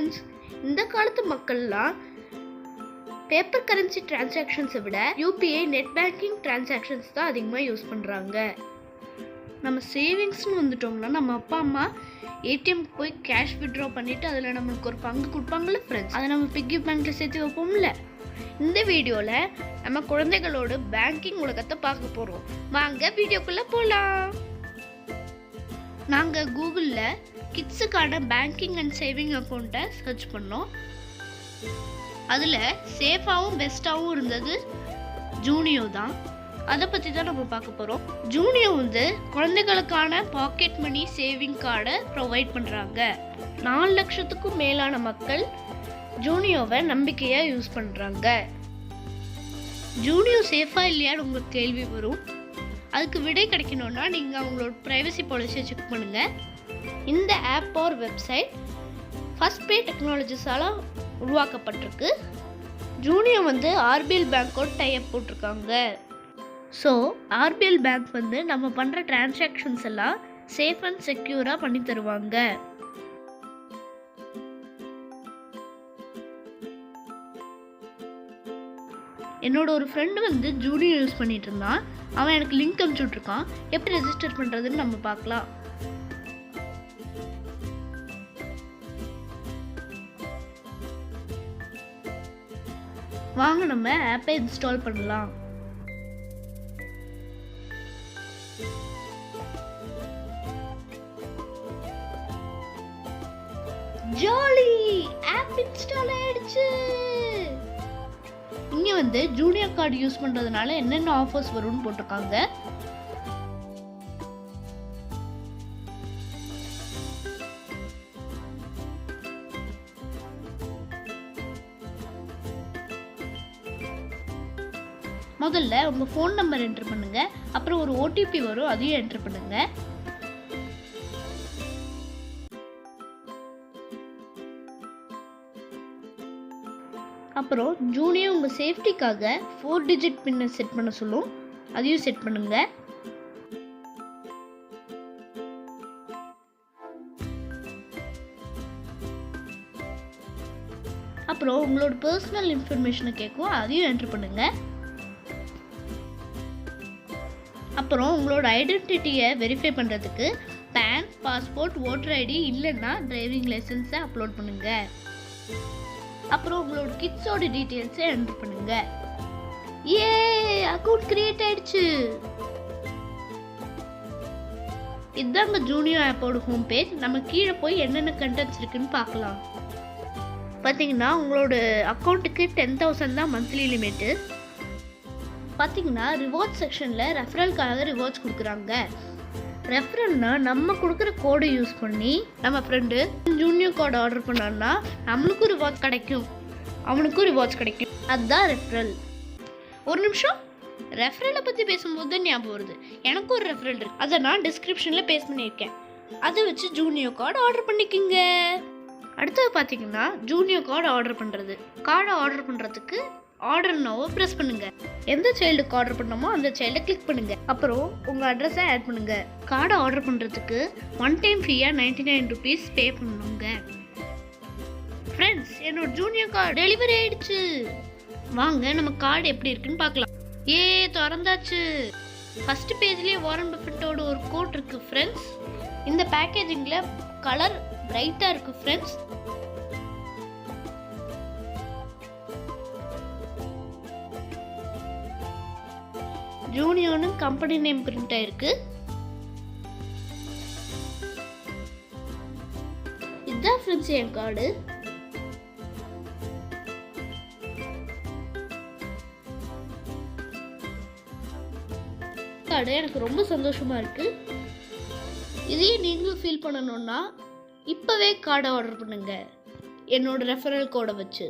Friends. இந்த காலத்து மக்கள்லாம் பேப்பர் கரன்சி டிரான்சாக்ஷன்ஸை விட யூபிஐ நெட் பேங்கிங் டிரான்சாக்ஷன்ஸ் தான் அதிகமாக யூஸ் பண்ணுறாங்க. நம்ம சேவிங்ஸ்னு வந்துட்டோம்னா நம்ம அப்பா அம்மா ஏடிஎம் போய் கேஷ் வித்ட்ரா பண்ணிவிட்டு அதில் நம்மளுக்கு ஒரு பங்கு கொடுப்பாங்கள்ல ஃப்ரெண்ட்ஸ், அதை நம்ம பிக்கி பேங்க்கில் சேர்த்து வைப்போம்ல. இந்த வீடியோவில் நம்ம குழந்தைகளோட பேங்கிங் உலகத்தை பார்க்க போகிறோம். வாங்க வீடியோக்குள்ளே போகலாம். நாங்கள் கூகுளில் கிட்ஸுக்கான பேங்கிங் அண்ட் சேவிங் அக்கௌண்ட்டை சர்ச் பண்ணோம். அதில் சேஃபாகவும் பெஸ்ட்டாகவும் இருந்தது ஜூனியோ தான். அதை பற்றி தான் நம்ம பார்க்க போகிறோம். ஜூனியோ குழந்தைகளுக்கான பாக்கெட் மணி சேவிங் கார்டை ப்ரொவைட் பண்ணுறாங்க. 4 லட்சத்துக்கும் மேலான மக்கள் ஜூனியோவை நம்பிக்கையாக யூஸ் பண்ணுறாங்க. ஜூனியோ சேஃபாக இல்லையான்னு உங்களுக்கு கேள்வி வரும். அதுக்கு விடை கிடைக்கணும்னா நீங்கள் அவங்களோட ப்ரைவசி பாலிசியை செக் பண்ணுங்கள். இந்த app or website first pay டெக்னாலஜிஸால் உருவாக்கப்பட்டிருக்கு. ஜூனியோ ஆர்பிஎல் பேங்கோட டைப் போட்டிருக்காங்க. ஸோ ஆர்பிஎல் பேங்க் நம்ம பண்ணுற டிரான்சாக்ஷன்ஸ் எல்லாம் சேஃப் அண்ட் செக்யூராக பண்ணி தருவாங்க. என்னோட ஒரு ஃப்ரெண்டு ஜூனியோ யூஸ் பண்ணிட்டு இருந்தான். அவன் எனக்கு லிங்க் அனுப்பிச்சு விட்ருக்கான். எப்படி ரெஜிஸ்டர் பண்ணுறதுன்னு நம்ம பார்க்கலாம். வாங்க நம்ம ஆப்பை இன்ஸ்டால் பண்ணலாம். ஜாலி, ஆப் இன்ஸ்டால் ஆயிடுச்சு. இங்க ஜூனியோ கார்டு யூஸ் பண்றதுனால என்னென்ன ஆஃபர்ஸ் வரும்னு போட்டிருக்காங்க. முதல்ல உங்க ஃபோன் நம்பர் என்டர் பண்ணுங்க. அப்புறம் ஒரு ஓடிபி வரும், அதையும் என்டர் பண்ணுங்க. அப்புறம் ஜூனியோ உங்க சேஃப்டிக்காக 4 டிஜிட் பின்னை செட் பண்ண சொல்லும், அதையும் செட் பண்ணுங்க. அப்புறம் உங்களோட பர்சனல் இன்ஃபர்மேஷனை கேட்கும், அதையும் என்டர் பண்ணுங்க. அப்புறம் உங்களோட ஐடென்டிட்டியை வெரிஃபை பண்ணுறதுக்கு பேன், பாஸ்போர்ட், ஓட்டர் ஐடி இல்லைன்னா டிரைவிங் லைசன்ஸை அப்லோட் பண்ணுங்க. அப்புறம் உங்களோட கிட்ஸோட டீட்டெயில்ஸை என்டர் பண்ணுங்க. ஏ, அக்கவுண்ட் கிரியேட் ஆயிடுச்சு. இதாங்க ஜூனியோ ஆப்போட ஹோம் பேஜ். நம்ம கீழே போய் என்னென்ன கண்டென்ட்ஸ் இருக்குன்னு பார்க்கலாம். பார்த்தீங்கன்னா உங்களோட அக்கௌண்ட்டுக்கு 10,000 தான் மந்த்லி லிமிட்டு. பார்த்தீங்கன்னா ரிவார்ட்ஸ் செக்ஷனில் ரெஃபரலுக்காக ரிவார்ட்ஸ் கொடுக்குறாங்க. ரெஃபரல்னா நம்ம கொடுக்குற கோடை யூஸ் பண்ணி நம்ம ஃப்ரெண்டு ஜூனியோ கார்டு ஆர்டர் பண்ணான்னா நம்மளுக்கும் ரிவார்ட்ஸ் கிடைக்கும், அவனுக்கும் ரிவார்ட்ஸ் கிடைக்கும். அதுதான் ரெஃபரல். ஒரு நிமிஷம், ரெஃபரலை பற்றி பேசும்போது தான் ஞாபகம் வருது. எனக்கும் ஒரு ரெஃபரல் இருக்கு, அதை நான் டிஸ்கிரிப்ஷனில் பேஸ்ட் பண்ணியிருக்கேன். அதை வச்சு ஜூனியோ கார்டு ஆர்டர் பண்ணிக்கோங்க. அடுத்தது பார்த்தீங்கன்னா ஜூனியோ கார்டு ஆர்டர் பண்ணுறது. கார்டை ஆர்டர் பண்ணுறதுக்கு ஆர்டர் நோவை ப்ரெஸ் பண்ணுங்க. எந்த சைல்டுக்கு ஆர்டர் பண்ணமோ அந்த சைல்டை கிளிக் பண்ணுங்க. அப்புறம் உங்கள் அட்ரஸை ஆட் பண்ணுங்க. கார்டை ஆர்டர் பண்ணுறதுக்கு 1 டைம் ஃப்ரீயாக 99 rupees பே பண்ணுங்க. ஃப்ரெண்ட்ஸ், என்னோட ஜூனியோ கார்டு டெலிவரி ஆயிடுச்சு. வாங்க நம்ம கார்டு எப்படி இருக்குன்னு பார்க்கலாம். திறந்தாச்சு. ஃபர்ஸ்ட் பேஜ்லேயே வாரன் பஃபெட்டோட ஒரு கோட் இருக்கு ஃப்ரெண்ட்ஸ். இந்த பேக்கேஜிங்கில் கலர் பிரைட்டாக இருக்கு ஃப்ரெண்ட்ஸ். ஜூனியோன்னு கம்பெனி நேம் பிரிண்ட் ஆயிருக்கு. இதுதான் ஃப்ரெண்ட்ஸ் என் கார்டு. கார்டு எனக்கு ரொம்ப சந்தோஷமா இருக்கு. இதையே நீங்களும் ஃபீல் பண்ணணும்னா இப்பவே கார்டை ஆர்டர் பண்ணுங்க என்னோட ரெஃபரல் கோடை வச்சு.